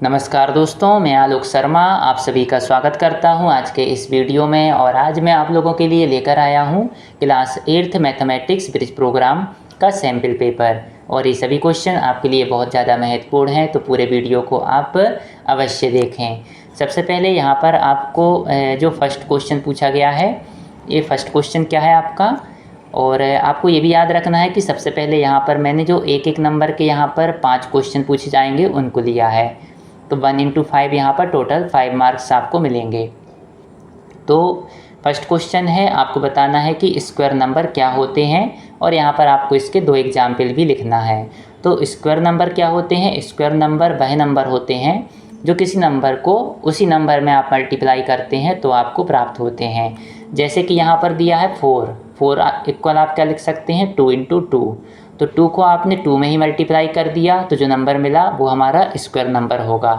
नमस्कार दोस्तों, मैं आलोक शर्मा आप सभी का स्वागत करता हूं आज के इस वीडियो में। और आज मैं आप लोगों के लिए लेकर आया हूं class 8th mathematics bridge programme का सैम्पल पेपर। और ये सभी क्वेश्चन आपके लिए बहुत ज़्यादा महत्वपूर्ण हैं, तो पूरे वीडियो को आप अवश्य देखें। सबसे पहले यहाँ पर आपको जो फर्स्ट क्वेश्चन पूछा गया है, ये फर्स्ट क्वेश्चन क्या है आपका। और आपको ये भी याद रखना है कि सबसे पहले यहाँ पर मैंने जो एक एक नंबर के यहाँ पर 5 क्वेश्चन पूछे जाएंगे उनको लिया है। तो 1 into 5 यहाँ पर टोटल 5 मार्क्स आपको मिलेंगे। तो फर्स्ट क्वेश्चन है, आपको बताना है कि स्क्वायर नंबर क्या होते हैं, और यहाँ पर आपको इसके 2 एग्जाम्पल भी लिखना है। तो स्क्वायर नंबर क्या होते हैं? स्क्वायर नंबर वह नंबर होते हैं जो किसी नंबर को उसी नंबर में आप मल्टीप्लाई करते हैं तो आपको प्राप्त होते हैं। जैसे कि यहाँ पर दिया है 4 इक्वल आप क्या लिख सकते हैं 2 into 2। तो 2 को आपने 2 में ही मल्टीप्लाई कर दिया तो जो नंबर मिला वो हमारा स्क्वायर नंबर होगा।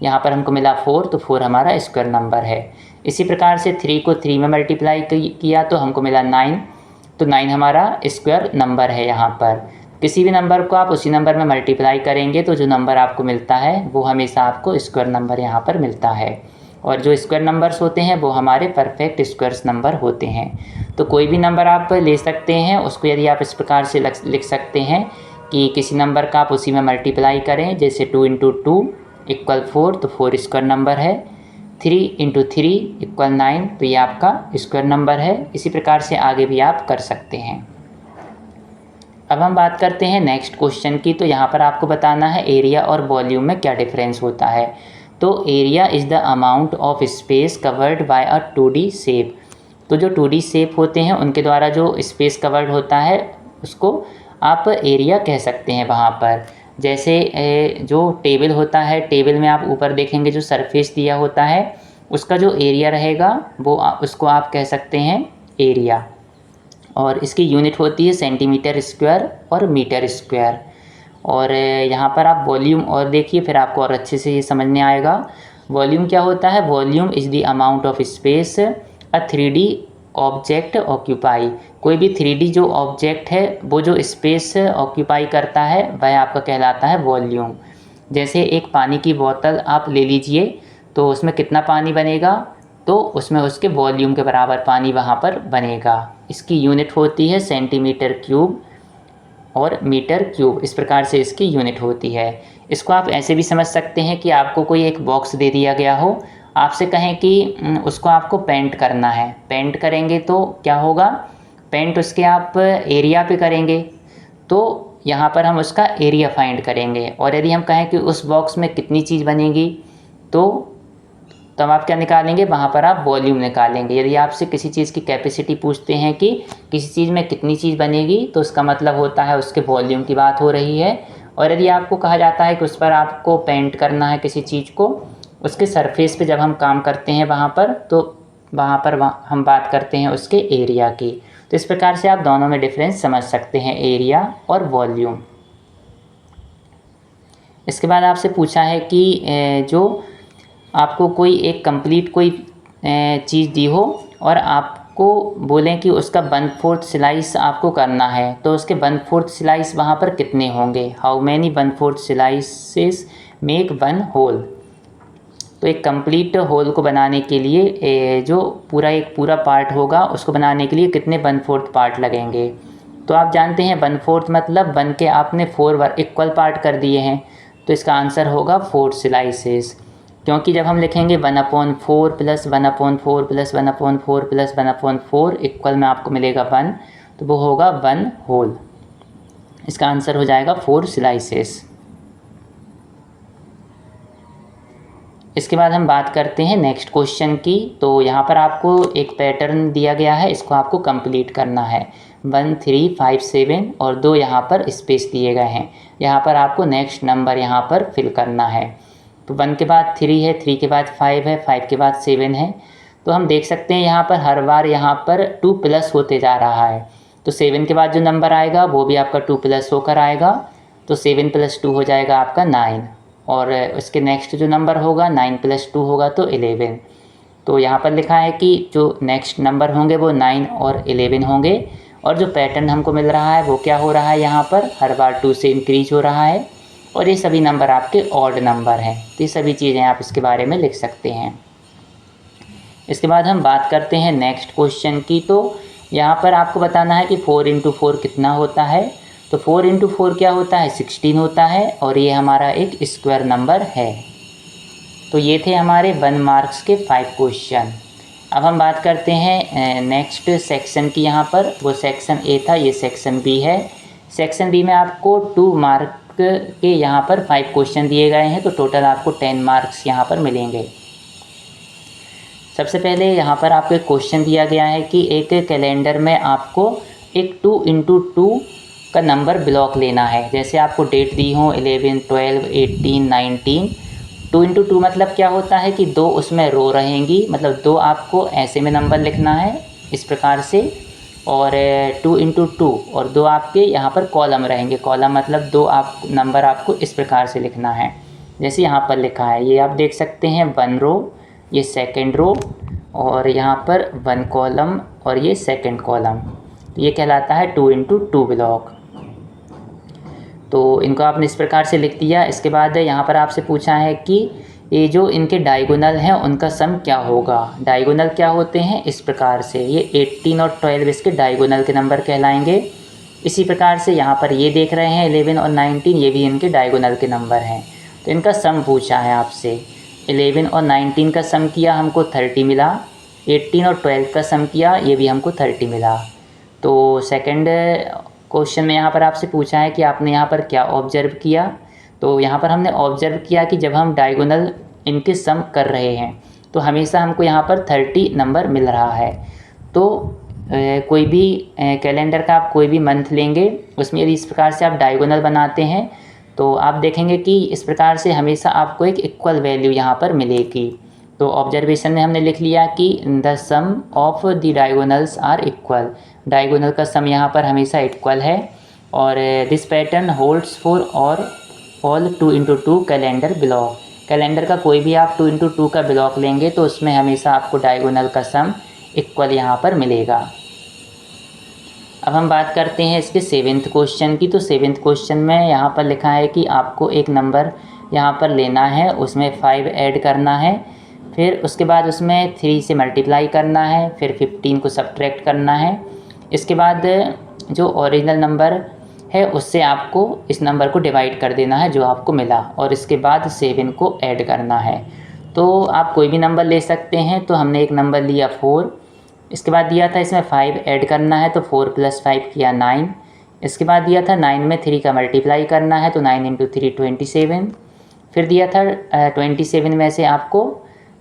यहाँ पर हमको मिला 4, तो 4 हमारा स्क्वायर नंबर है। इसी प्रकार से 3 को 3 में मल्टीप्लाई किया तो हमको मिला 9, तो 9 हमारा स्क्वायर नंबर है। यहाँ पर किसी भी नंबर को आप उसी नंबर में मल्टीप्लाई करेंगे तो जो नंबर आपको मिलता है वो हमेशा आपको स्क्वायर नंबर यहाँ पर मिलता है। और जो स्क्वायर नंबर्स होते हैं वो हमारे परफेक्ट स्क्वायर्स नंबर होते हैं। तो कोई भी नंबर आप ले सकते हैं, उसको यदि आप इस प्रकार से लिख सकते हैं कि किसी नंबर का आप उसी में मल्टीप्लाई करें। जैसे 2 into 2 इक्वल 4, तो 4 स्क्वायर नंबर है। 3 into 3 इक्वल 9, तो ये आपका स्क्वायर नंबर है। इसी प्रकार से आगे भी आप कर सकते हैं। अब हम बात करते हैं नेक्स्ट क्वेश्चन की। तो यहाँ पर आपको बताना है एरिया और वॉल्यूम में क्या डिफरेंस होता है। तो area is the amount of space covered by a 2D shape. तो जो 2D शेप होते हैं उनके द्वारा जो स्पेस कवर्ड होता है उसको आप एरिया कह सकते हैं। वहाँ पर जैसे जो टेबल होता है, टेबल में आप ऊपर देखेंगे जो सरफेस दिया होता है उसका जो एरिया रहेगा वो उसको आप कह सकते हैं एरिया। और इसकी यूनिट होती है सेंटीमीटर स्क्वायर और मीटर स्क्वायर। और यहाँ पर आप वॉल्यूम और देखिए, फिर आपको और अच्छे से ये समझ में आएगा। वॉल्यूम क्या होता है? Volume is the amount of space a 3D object occupy. कोई भी 3D जो ऑब्जेक्ट है वो जो स्पेस ऑक्यूपाई करता है वह आपका कहलाता है वॉल्यूम। जैसे एक पानी की बोतल आप ले लीजिए, तो उसमें कितना पानी बनेगा? तो उसमें उसके वॉल्यूम के बराबर पानी वहाँ पर बनेगा। इसकी यूनिट होती है सेंटीमीटर क्यूब और मीटर क्यूब, इस प्रकार से इसकी यूनिट होती है। इसको आप ऐसे भी समझ सकते हैं कि आपको कोई एक बॉक्स दे दिया गया हो, आपसे कहें कि उसको आपको पेंट करना है। पेंट करेंगे तो क्या होगा? पेंट उसके आप एरिया पे करेंगे, तो यहाँ पर हम उसका एरिया फाइंड करेंगे। और यदि हम कहें कि उस बॉक्स में कितनी चीज़ बनेगी, तो तब आप क्या निकालेंगे? वहाँ पर आप वॉल्यूम निकालेंगे। यदि आपसे किसी चीज़ की कैपेसिटी पूछते हैं कि किसी चीज़ में कितनी चीज़ बनेगी, तो उसका मतलब होता है उसके वॉल्यूम की बात हो रही है। और यदि आपको कहा जाता है कि उस पर आपको पेंट करना है किसी चीज़ को, उसके सरफेस पे जब हम काम करते हैं वहाँ पर, तो वहाँ पर हम बात करते हैं उसके एरिया की। तो इस प्रकार से आप दोनों में डिफरेंस समझ सकते हैं, एरिया और वॉल्यूम। इसके बाद आपसे पूछा है कि जो आपको कोई एक कंप्लीट कोई चीज़ दी हो और आपको बोलें कि उसका 1/4 स्लाइस आपको करना है, तो उसके 1/4 स्लाइस वहाँ पर कितने होंगे? How many 1/4 slices make 1 whole. तो एक कंप्लीट होल को बनाने के लिए जो एक पूरा पार्ट होगा उसको बनाने के लिए कितने 1/4 पार्ट लगेंगे? तो आप जानते हैं 1/4 मतलब 1 के आपने 4 इक्वल पार्ट कर दिए हैं, तो इसका आंसर होगा 4 स्लाइसेस। क्योंकि जब हम लिखेंगे 1/4 प्लस 1/4 प्लस 1/4 प्लस 1/4 इक्वल में आपको मिलेगा 1, तो वो होगा 1 होल। इसका आंसर हो जाएगा 4 स्लाइसेस। इसके बाद हम बात करते हैं नेक्स्ट क्वेश्चन की। तो यहाँ पर आपको एक पैटर्न दिया गया है, इसको आपको कंप्लीट करना है। 1 3 5 7 और 2 यहाँ पर स्पेस दिए गए हैं। यहाँ पर आपको नेक्स्ट नंबर यहाँ पर फिल करना है। तो 1 के बाद 3 है, 3 के बाद 5 है, 5 के बाद 7 है। तो हम देख सकते हैं यहाँ पर हर बार यहाँ पर 2 प्लस होते जा रहा है। तो 7 के बाद जो नंबर आएगा वो भी आपका 2 प्लस होकर आएगा। तो 7 + 2 हो जाएगा आपका 9। और उसके नेक्स्ट जो नंबर होगा 9 + 2 होगा तो 11। तो यहाँ पर लिखा है कि जो नेक्स्ट नंबर होंगे वो 9 और 11 होंगे। और जो पैटर्न हमको मिल रहा है वो क्या हो रहा है? यहाँ पर हर बार 2 से इंक्रीज हो रहा है। और ये सभी नंबर आपके ऑड नंबर हैं। तो ये सभी चीज़ें आप इसके बारे में लिख सकते हैं। इसके बाद हम बात करते हैं नेक्स्ट क्वेश्चन की। तो यहाँ पर आपको बताना है कि 4 × 4 कितना होता है। तो 4 × 4 क्या होता है, 16 होता है, और ये हमारा एक स्क्वायर नंबर है। तो ये थे हमारे 1 मार्क्स के 5 क्वेश्चन। अब हम बात करते हैं नेक्स्ट सेक्शन की। यहाँ पर वो सेक्शन ए था, ये सेक्शन बी है। सेक्शन बी में आपको 2 मार्क के यहाँ पर 5 क्वेश्चन दिए गए हैं, तो टोटल आपको 10 मार्क्स यहाँ पर मिलेंगे। सबसे पहले यहाँ पर आपको एक क्वेश्चन दिया गया है कि एक कैलेंडर में आपको एक 2 × 2 का नंबर ब्लॉक लेना है। जैसे आपको डेट दी हो 11, 12, 18, 19। 2 × 2 मतलब क्या होता है कि 2 उसमें रो रहेंगी, मतलब 2 आपको ऐसे में नंबर लिखना है इस प्रकार से, और 2 × 2 और 2 आपके यहाँ पर कॉलम रहेंगे। कॉलम मतलब 2 आप नंबर आपको इस प्रकार से लिखना है जैसे यहाँ पर लिखा है। ये आप देख सकते हैं 1 रो, ये सेकंड रो, और यहाँ पर 1 कॉलम और ये सेकंड कॉलम। तो ये कहलाता है 2 × 2 ब्लॉक। तो इनको आपने इस प्रकार से लिख दिया। इसके बाद यहाँ पर आपसे पूछा है कि ये जो इनके डायगोनल हैं उनका सम क्या होगा। डायगोनल क्या होते हैं, इस प्रकार से ये 18 और 12 इसके डायगोनल के नंबर कहलाएंगे। इसी प्रकार से यहाँ पर ये देख रहे हैं 11 और 19, ये भी इनके डायगोनल के नंबर हैं। तो इनका सम पूछा है आपसे। 11 और 19 का सम किया, हमको 30 मिला। 18 और 12 का सम किया, ये भी हमको 30 मिला। तो सेकंड क्वेश्चन में यहाँ पर आपसे पूछा है कि आपने यहाँ पर क्या ऑब्जर्व किया। तो यहाँ पर हमने ऑब्जर्व किया कि जब हम डायगोनल इनके सम कर रहे हैं तो हमेशा हमको यहाँ पर 30 नंबर मिल रहा है। तो कोई भी कैलेंडर का आप कोई भी मंथ लेंगे, उसमें यदि इस प्रकार से आप डायगोनल बनाते हैं तो आप देखेंगे कि इस प्रकार से हमेशा आपको एक इक्वल वैल्यू यहाँ पर मिलेगी। तो ऑब्जर्वेशन में हमने लिख लिया कि the sum of the diagonals are equal. Diagonal का सम यहाँ पर हमेशा इक्वल है। और दिस पैटर्न होल्ड्स फॉर और ऑल 2 × 2 कैलेंडर ब्लॉक। कैलेंडर का कोई भी आप 2 × 2 का ब्लॉक लेंगे तो उसमें हमेशा आपको डायगोनल का सम इक्वल यहाँ पर मिलेगा। अब हम बात करते हैं इसके 7th क्वेश्चन की। तो 7th क्वेश्चन में यहाँ पर लिखा है कि आपको एक नंबर यहाँ पर लेना है, उसमें 5 ऐड करना है, फिर उसके बाद उसमें 3 से मल्टीप्लाई करना है, फिर 15 को सब्ट्रैक्ट करना है। इसके बाद जो ओरिजिनल नंबर है उससे आपको इस नंबर को डिवाइड कर देना है जो आपको मिला, और इसके बाद 7 को ऐड करना है। तो आप कोई भी नंबर ले सकते हैं। तो हमने एक नंबर लिया 4, इसके बाद दिया था इसमें 5 ऐड करना है, तो 4 + 5 किया 9। इसके बाद दिया था 9 में 3 का मल्टीप्लाई करना है, तो 9 × 3 27। फिर दिया था 27 में से आपको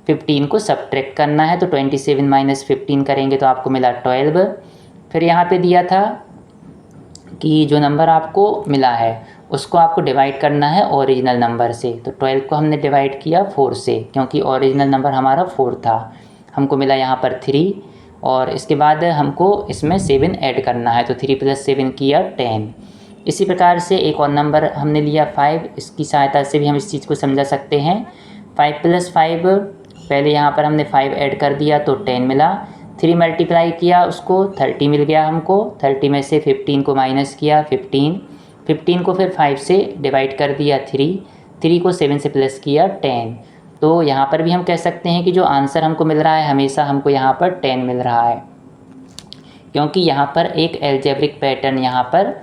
15 को सब्ट्रैक्ट करना है, तो 27 - 15 करेंगे तो आपको मिला 12। फिर यहाँ पे दिया था कि जो नंबर आपको मिला है उसको आपको डिवाइड करना है ओरिजिनल नंबर से। तो 12 को हमने डिवाइड किया 4 से, क्योंकि ओरिजिनल नंबर हमारा 4 था। हमको मिला यहाँ पर 3, और इसके बाद हमको इसमें 7 ऐड करना है, तो 3 + 7 किया 10। इसी प्रकार से एक और नंबर हमने लिया 5, इसकी सहायता से भी हम इस चीज़ को समझा सकते हैं। 5 + 5, पहले यहाँ पर हमने 5 ऐड कर दिया तो 10 मिला, 3 मल्टीप्लाई किया उसको 30 मिल गया हमको। 30 में से 15 को माइनस किया 15 को फिर 5 से डिवाइड कर दिया 3 को 7 से प्लस किया 10। तो यहाँ पर भी हम कह सकते हैं कि जो आंसर हमको मिल रहा है हमेशा हमको यहाँ पर 10 मिल रहा है, क्योंकि यहाँ पर एक एल्जेब्रिक पैटर्न यहाँ पर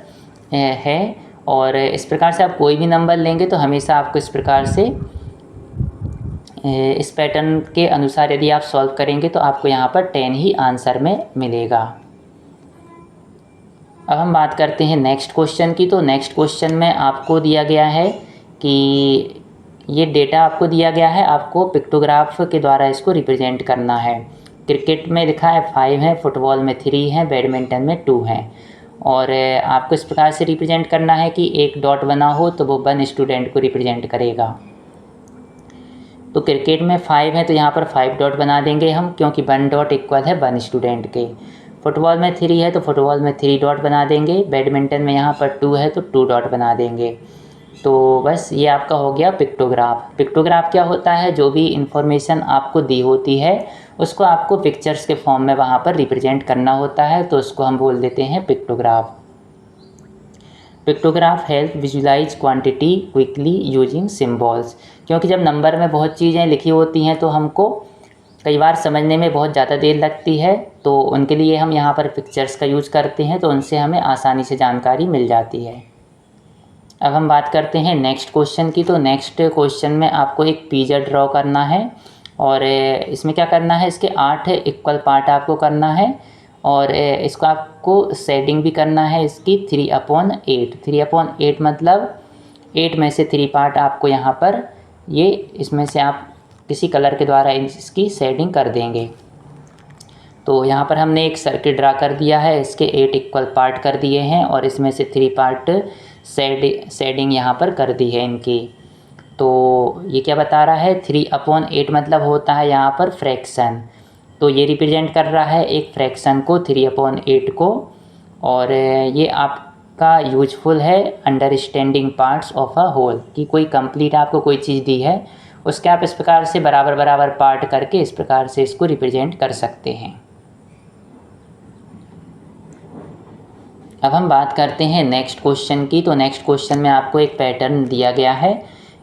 है। और इस प्रकार से आप कोई भी नंबर लेंगे तो हमेशा आपको इस प्रकार से इस पैटर्न के अनुसार यदि आप सॉल्व करेंगे तो आपको यहाँ पर 10 ही आंसर में मिलेगा। अब हम बात करते हैं नेक्स्ट क्वेश्चन की। तो नेक्स्ट क्वेश्चन में आपको दिया गया है कि ये डेटा आपको दिया गया है, आपको पिक्टोग्राफ के द्वारा इसको रिप्रेजेंट करना है। क्रिकेट में लिखा है 5 है, फुटबॉल में 3 है, बैडमिंटन में 2 है। और आपको इस प्रकार से रिप्रेजेंट करना है कि एक डॉट बना हो तो वो 1 स्टूडेंट को रिप्रेजेंट करेगा। तो क्रिकेट में 5 है तो यहाँ पर 5 डॉट बना देंगे हम, क्योंकि 1 डॉट इक्वल है 1 स्टूडेंट के। फुटबॉल में 3 है तो फुटबॉल में 3 डॉट बना देंगे। बैडमिंटन में यहाँ पर 2 है तो 2 डॉट बना देंगे। तो बस ये आपका हो गया पिक्टोग्राफ। पिक्टोग्राफ क्या होता है, जो भी इंफॉर्मेशन आपको दी होती है उसको आपको पिक्चर्स के फॉर्म में वहाँ पर रिप्रेजेंट करना होता है, तो उसको हम बोल देते हैं pictograph. Pictograph help visualise quantity quickly using symbols, क्योंकि जब नंबर में बहुत चीज़ें लिखी होती हैं तो हमको कई बार समझने में बहुत ज़्यादा देर लगती है, तो उनके लिए हम यहाँ पर पिक्चर्स का यूज़ करते हैं, तो उनसे हमें आसानी से जानकारी मिल जाती है। अब हम बात करते हैं नेक्स्ट क्वेश्चन की। तो नेक्स्ट क्वेश्चन में आपको एक पिज़्ज़ा ड्रॉ करना है और इसमें क्या करना है, इसके 8 इक्वल पार्ट आपको करना है और इसको आपको शेडिंग भी करना है इसकी 3/8। 3/8 मतलब 8 में से 3 पार्ट आपको यहाँ पर ये इसमें से आप किसी कलर के द्वारा इसकी शेडिंग कर देंगे। तो यहाँ पर हमने एक सर्किल ड्रा कर दिया है, इसके 8 इक्वल पार्ट कर दिए हैं और इसमें से 3 पार्ट शेडिंग यहाँ पर कर दी है इनकी। तो ये क्या बता रहा है, 3/8 मतलब होता है यहाँ पर फ्रैक्शन, तो ये रिप्रेजेंट कर रहा है एक फ्रैक्शन को 3/8 को। और ये आपका यूजफुल है understanding parts of a whole, कि कोई कंप्लीट आपको कोई चीज़ दी है उसके आप इस प्रकार से बराबर बराबर पार्ट करके इस प्रकार से इसको रिप्रेजेंट कर सकते हैं। अब हम बात करते हैं नेक्स्ट क्वेश्चन की। तो नेक्स्ट क्वेश्चन में आपको एक पैटर्न दिया गया है,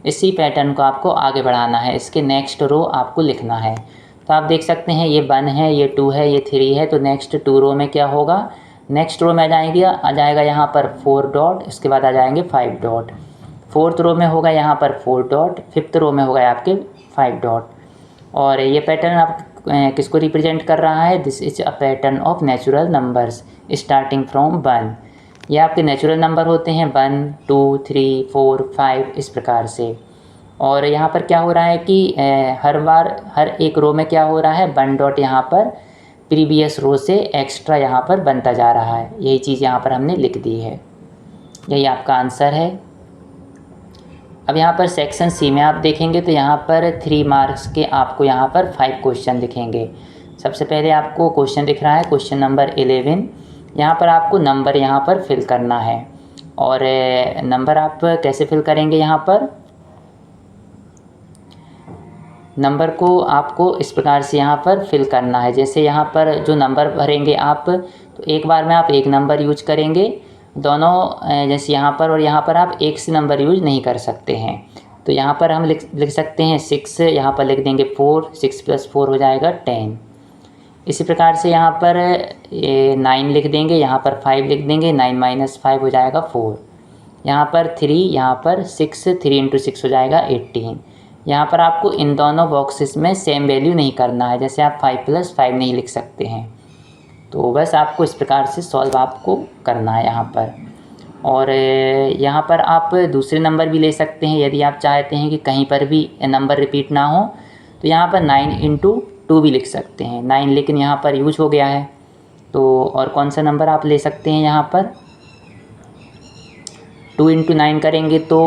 इसी पैटर्न को आपको आगे बढ़ाना है, इसके नेक्स्ट रो आपको लिखना है। तो आप देख सकते हैं ये 1 है, ये 2 है, ये 3 है, तो नेक्स्ट 2 रो में क्या होगा, नेक्स्ट रो में आ जाएगा यहाँ पर 4 डॉट, इसके बाद आ जाएंगे 5 डॉट। 4th रो में होगा यहाँ पर 4 डॉट, 5th रो में होगा आपके 5 डॉट। और ये पैटर्न आप किसको रिप्रेजेंट कर रहा है, this is a pattern of natural numbers starting from 1। ये आपके नेचुरल नंबर होते हैं 1, 2, 3, 4, 5 इस प्रकार से। और यहाँ पर क्या हो रहा है कि हर बार हर एक रो में क्या हो रहा है, 1 डॉट यहाँ पर प्रीवियस रो से एक्स्ट्रा यहाँ पर बनता जा रहा है, यही चीज़ यहाँ पर हमने लिख दी है, यही आपका आंसर है। अब यहाँ पर सेक्शन सी में आप देखेंगे तो यहाँ पर 3 मार्क्स के आपको यहाँ पर 5 क्वेश्चन दिखेंगे। सबसे पहले आपको क्वेश्चन दिख रहा है क्वेश्चन नंबर 11। यहाँ पर आपको नंबर यहाँ पर फिल करना है और नंबर आप कैसे फिल करेंगे, यहाँ पर नंबर को आपको इस प्रकार से यहाँ पर फिल करना है। जैसे यहाँ पर जो नंबर भरेंगे आप, तो एक बार में आप एक नंबर यूज करेंगे, दोनों जैसे यहाँ पर और यहाँ पर आप एक से नंबर यूज नहीं कर सकते हैं। तो यहाँ पर हम लिख सकते हैं 6, यहाँ पर लिख देंगे 4, 6 + 4 हो जाएगा 10। इसी प्रकार से यहाँ पर 9 लिख देंगे, यहाँ पर 5 लिख देंगे, 9 - 5 हो जाएगा 4। यहाँ पर 3, यहाँ पर 6, 3 × 6 हो जाएगा 18। यहाँ पर आपको इन दोनों बॉक्सेस में सेम वैल्यू नहीं करना है, जैसे आप 5 + 5 नहीं लिख सकते हैं। तो बस आपको इस प्रकार से सॉल्व आपको करना है यहाँ पर। और यहाँ पर आप दूसरे नंबर भी ले सकते हैं, यदि आप चाहते हैं कि कहीं पर भी नंबर रिपीट ना हो, तो यहाँ पर 9 × 2 भी लिख सकते हैं। 9 लेकिन यहाँ पर यूज हो गया है, तो और कौन सा नंबर आप ले सकते हैं, यहाँ पर 2 × 9 करेंगे तो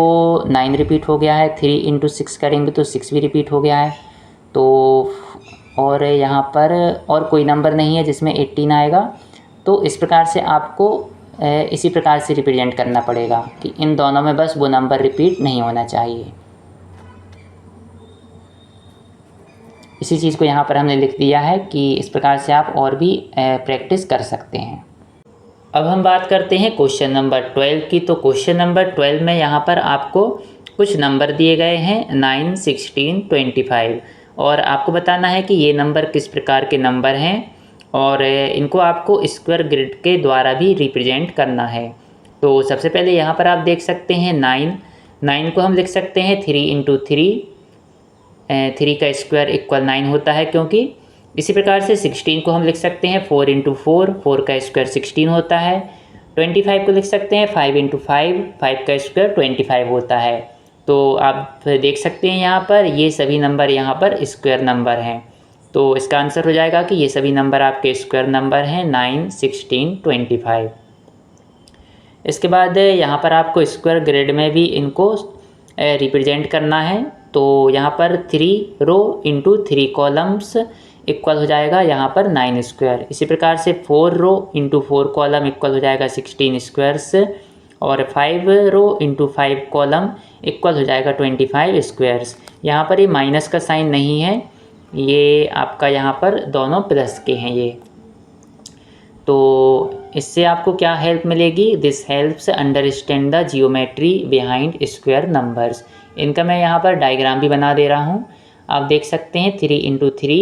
9 रिपीट हो गया है, 3 × 6 करेंगे तो 6 भी रिपीट हो गया है। तो और यहाँ पर और कोई नंबर नहीं है जिसमें 18 आएगा, तो इस प्रकार से आपको इसी प्रकार से रिप्रेजेंट करना पड़ेगा कि इन दोनों में बस वो नंबर रिपीट नहीं होना चाहिए। इसी चीज़ को यहाँ पर हमने लिख दिया है कि इस प्रकार से आप और भी प्रैक्टिस कर सकते हैं। अब हम बात करते हैं क्वेश्चन नंबर 12 की। तो क्वेश्चन नंबर 12 में यहाँ पर आपको कुछ नंबर दिए गए हैं 9, 16, 25 और आपको बताना है कि ये नंबर किस प्रकार के नंबर हैं और इनको आपको स्क्वायर ग्रिड के द्वारा भी रिप्रेजेंट करना है। तो सबसे पहले यहाँ पर आप देख सकते हैं 9 को हम लिख सकते हैं 3 × 3, 3 का स्क्वायर इक्वल 9 होता है क्योंकि। इसी प्रकार से 16 को हम लिख सकते हैं 4 × 4, 4 का स्क्वायर 16 होता है। 25 को लिख सकते हैं 5 × 5, 5 का स्क्वायर 25 होता है। तो आप देख सकते हैं यहाँ पर ये सभी नंबर यहाँ पर स्क्वायर नंबर हैं, तो इसका आंसर हो जाएगा कि ये सभी नंबर आपके स्क्वायर नंबर हैं 9, 16, 25। इसके बाद यहाँ पर आपको स्क्वायर ग्रिड में भी इनको रिप्रेजेंट करना है। तो यहाँ पर 3 रो × 3 कॉलम्स इक्वल हो जाएगा यहाँ पर 9 स्क्वायर। इसी प्रकार से 4 रो × 4 कॉलम इक्वल हो जाएगा 16 स्क्वायर्स और 5 रो × 5 कॉलम इक्वल हो जाएगा 25 स्क्वायर्स। यहाँ पर ये माइनस का साइन नहीं है, ये आपका यहाँ पर दोनों प्लस के हैं ये। तो इससे आपको क्या हेल्प मिलेगी? This helps understand the geometry behind square numbers. इनका मैं यहाँ पर डायग्राम भी बना दे रहा हूँ। आप देख सकते हैं 3 इंटू 3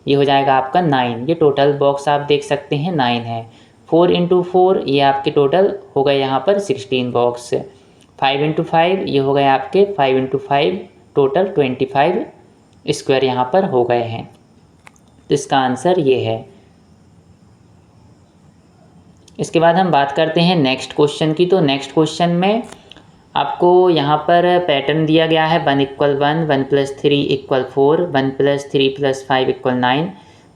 ये हो जाएगा आपका 9। ये टोटल बॉक्स आप देख सकते हैं 9 है। 4 इंटू 4 ये आपके टोटल हो गए यहाँ पर 16 बॉक्स। 5 इंटू 5 ये हो गए आपके 5 इंटू 5 टोटल 25 स्क्वायर यहाँ पर हो गए हैं। तो इसका आंसर ये है। इसके बाद हम बात करते हैं नेक्स्ट क्वेश्चन की। तो नेक्स्ट क्वेश्चन में आपको यहाँ पर पैटर्न दिया गया है 1 = 1, 1 + 3 = 4, 1 + 3 + 5 = 9।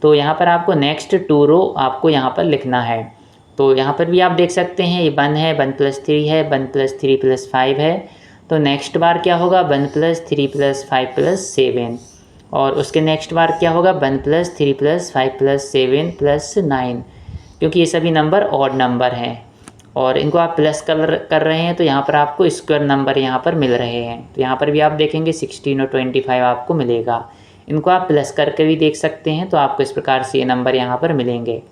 तो यहाँ पर आपको नेक्स्ट 2 रो आपको यहाँ पर लिखना है। तो यहाँ पर भी आप देख सकते हैं ये 1 है, 1 + 3 है, 1 + 3 + 5 है। तो नेक्स्ट बार क्या होगा? 1 + 3 + 5 + 7। और उसके नेक्स्ट बार क्या होगा? 1 + 3 + 5 + 7 + 9, क्योंकि ये सभी नंबर ऑड नंबर हैं और इनको आप प्लस कर रहे हैं तो यहाँ पर आपको स्क्वायर नंबर यहाँ पर मिल रहे हैं। तो यहाँ पर भी आप देखेंगे 16 और 25 आपको मिलेगा। इनको आप प्लस करके भी देख सकते हैं तो आपको इस प्रकार से ये नंबर यहाँ पर मिलेंगे।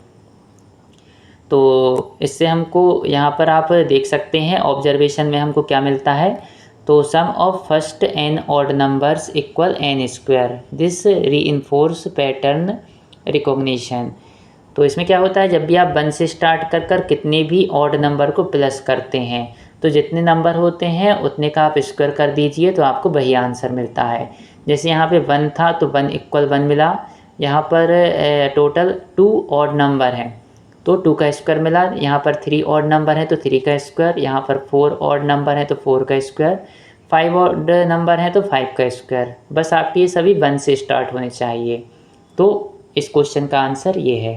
तो इससे हमको यहाँ पर आप देख सकते हैं ऑब्जर्वेशन में हमको क्या मिलता है। तो sum of first n odd numbers equal n²। This reinforce pattern recognition. तो इसमें क्या होता है, जब भी आप 1 से स्टार्ट कर कितने भी ऑड नंबर को प्लस करते हैं तो जितने नंबर होते हैं उतने का आप स्क्वायर कर दीजिए तो आपको वही आंसर मिलता है। जैसे यहाँ पे 1 था तो 1 = 1 मिला। यहाँ पर टोटल 2 ऑड नंबर हैं तो 2 का स्क्वायर मिला। यहाँ पर 3 ऑड नंबर है तो 3 का स्क्वायर। यहाँ पर 4 ऑड नंबर है तो 4 का स्क्वायर। 5 ऑड नंबर है तो 5 का स्क्वायर। बस आपके ये सभी 1 से स्टार्ट होने चाहिए। तो इस क्वेश्चन का आंसर ये है।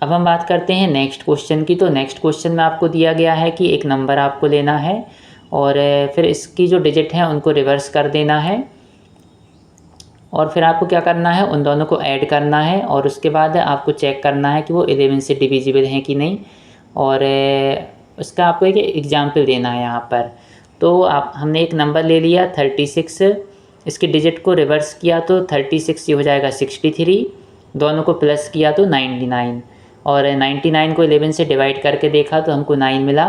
अब हम बात करते हैं नेक्स्ट क्वेश्चन की। तो नेक्स्ट क्वेश्चन में आपको दिया गया है कि एक नंबर आपको लेना है और फिर इसकी जो डिजिट हैं उनको रिवर्स कर देना है और फिर आपको क्या करना है, उन दोनों को ऐड करना है और उसके बाद आपको चेक करना है कि वो 11 से डिविजिबल हैं कि नहीं। और उसका आपको एक एग्जाम्पल देना है यहाँ पर। तो हमने एक नंबर ले लिया 36, इसकी डिजिट को रिवर्स किया तो 36 ये हो जाएगा 63, दोनों को प्लस किया तो 99 और 99 को 11 से डिवाइड करके देखा तो हमको 9 मिला।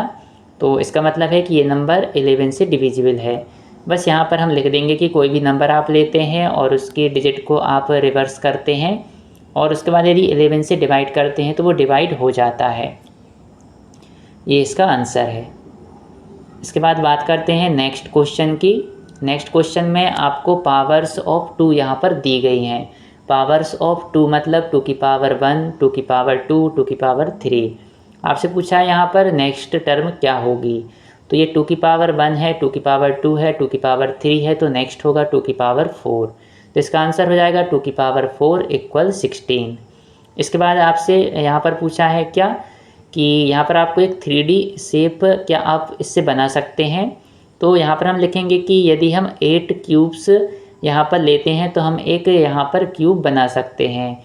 तो इसका मतलब है कि ये नंबर 11 से डिविजिबल है। बस यहाँ पर हम लिख देंगे कि कोई भी नंबर आप लेते हैं और उसकी डिजिट को आप रिवर्स करते हैं और उसके बाद यदि 11 से डिवाइड करते हैं तो वो डिवाइड हो जाता है। ये इसका आंसर है। इसके बाद बात करते हैं नेक्स्ट क्वेश्चन की। नेक्स्ट क्वेश्चन में आपको पावर्स ऑफ 2 यहाँ पर दी गई हैं। पावर्स ऑफ 2 मतलब 2 की पावर 1, 2 की पावर 2, 2 की पावर 3। आपसे पूछा है यहाँ पर नेक्स्ट टर्म क्या होगी। तो ये 2 की पावर 1 है, 2 की पावर 2 है, 2 की पावर 3 है, तो नेक्स्ट होगा 2 की पावर 4। तो इसका आंसर हो जाएगा 2 की पावर 4 = 16। इसके बाद आपसे यहाँ पर पूछा है क्या कि यहाँ पर आपको एक 3D शेप क्या आप इससे बना सकते हैं। तो यहाँ पर हम लिखेंगे कि यदि हम 8 क्यूब्स यहाँ पर लेते हैं तो हम एक यहाँ पर क्यूब बना सकते हैं।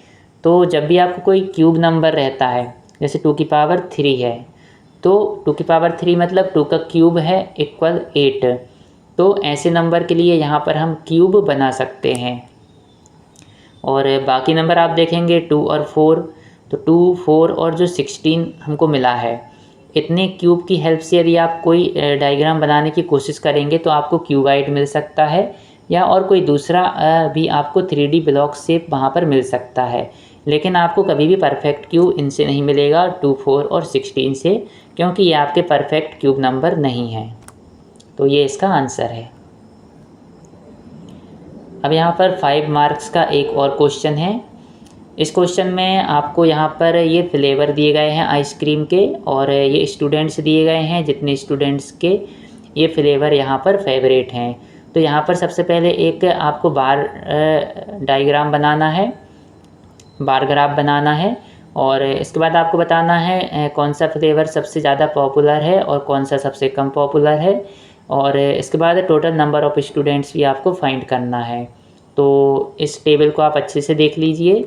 तो जब भी आपको कोई क्यूब नंबर रहता है, जैसे 2 की पावर 3 है तो 2 की पावर 3 मतलब 2 का क्यूब है = 8। तो ऐसे नंबर के लिए यहाँ पर हम क्यूब बना सकते हैं। और बाकी नंबर आप देखेंगे 2 और 4, तो 2, 4 और जो 16 हमको मिला है, इतने क्यूब की हेल्प से यदि आप कोई डायग्राम बनाने की कोशिश करेंगे तो आपको क्यूबाइड मिल सकता है या और कोई दूसरा भी आपको 3D ब्लॉक शेप वहाँ पर मिल सकता है। लेकिन आपको कभी भी परफेक्ट क्यूब इनसे नहीं मिलेगा 2, 4 और 16 से, क्योंकि ये आपके परफेक्ट क्यूब नंबर नहीं हैं। तो ये इसका आंसर है। अब यहाँ पर 5 मार्क्स का एक और क्वेश्चन है। इस क्वेश्चन में आपको यहाँ पर ये फ्लेवर दिए गए हैं आइसक्रीम के और ये स्टूडेंट्स दिए गए हैं जितने स्टूडेंट्स के ये फ्लेवर यहाँ पर फेवरेट हैं। तो यहाँ पर सबसे पहले एक आपको बार डायग्राम बनाना है, बार ग्राफ बनाना है और इसके बाद आपको बताना है कौन सा फ्लेवर सबसे ज़्यादा पॉपुलर है और कौन सा सबसे कम पॉपुलर है। और इसके बाद टोटल नंबर ऑफ़ स्टूडेंट्स भी आपको फाइंड करना है। तो इस टेबल को आप अच्छे से देख लीजिए।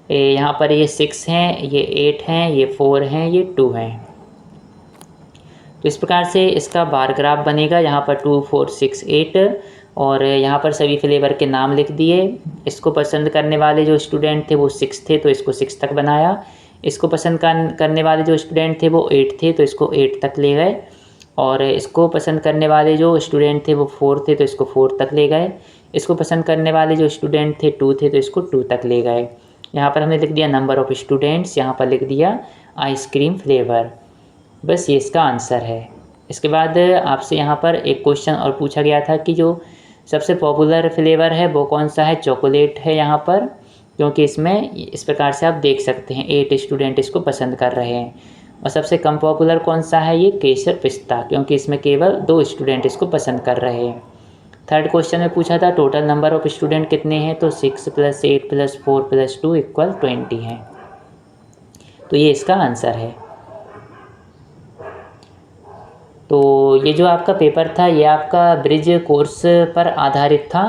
यहाँ पर ये 6 हैं, ये 8 हैं, ये 4 हैं, ये 2 हैं। तो इस प्रकार से इसका बार ग्राफ बनेगा। यहाँ पर 2, 4, 6, 8 और यहाँ पर सभी फ्लेवर के नाम लिख दिए। इसको पसंद करने वाले जो स्टूडेंट थे वो 6 थे तो इसको 6 तक बनाया। इसको पसंद करने वाले जो स्टूडेंट थे वो 8 थे तो इसको 8 तक ले गए, और इसको पसंद करने वाले जो स्टूडेंट थे वो 4 थे तो इसको 4 तक ले गए। इसको पसंद करने वाले जो स्टूडेंट थे 2 थे तो इसको 2 तक ले गए। यहाँ पर हमने लिख दिया नंबर ऑफ़ स्टूडेंट्स, यहाँ पर लिख दिया आइसक्रीम फ्लेवर। बस ये इसका आंसर है। इसके बाद आपसे यहाँ पर एक क्वेश्चन और पूछा गया था कि जो सबसे पॉपुलर फ्लेवर है वो कौन सा है। चॉकलेट है यहाँ पर, क्योंकि इसमें इस प्रकार से आप देख सकते हैं 8 स्टूडेंट इसको पसंद कर रहे हैं। और सबसे कम पॉपुलर कौन सा है, ये केसर पिस्ता, क्योंकि इसमें केवल 2 स्टूडेंट इसको पसंद कर रहे हैं। थर्ड क्वेश्चन में पूछा था टोटल नंबर ऑफ़ स्टूडेंट कितने हैं, तो 6 + 8 + 4 + 2 = 20 हैं। तो ये इसका आंसर है। तो ये जो आपका पेपर था ये आपका ब्रिज कोर्स पर आधारित था।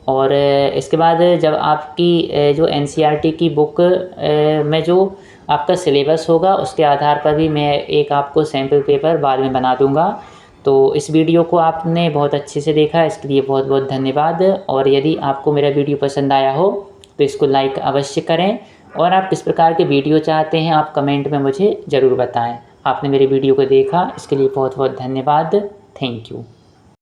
और इसके बाद जब आपकी जो एनसीईआरटी की बुक में जो आपका सिलेबस होगा उसके आधार पर भी मैं एक आपको सैम्पल पेपर बाद में बना दूंगा। तो इस वीडियो को आपने बहुत अच्छे से देखा, इसके लिए बहुत बहुत धन्यवाद। और यदि आपको मेरा वीडियो पसंद आया हो तो इसको लाइक अवश्य करें, और आप किस प्रकार के वीडियो चाहते हैं आप कमेंट में मुझे ज़रूर बताएं। आपने मेरे वीडियो को देखा इसके लिए बहुत बहुत धन्यवाद। Thank you.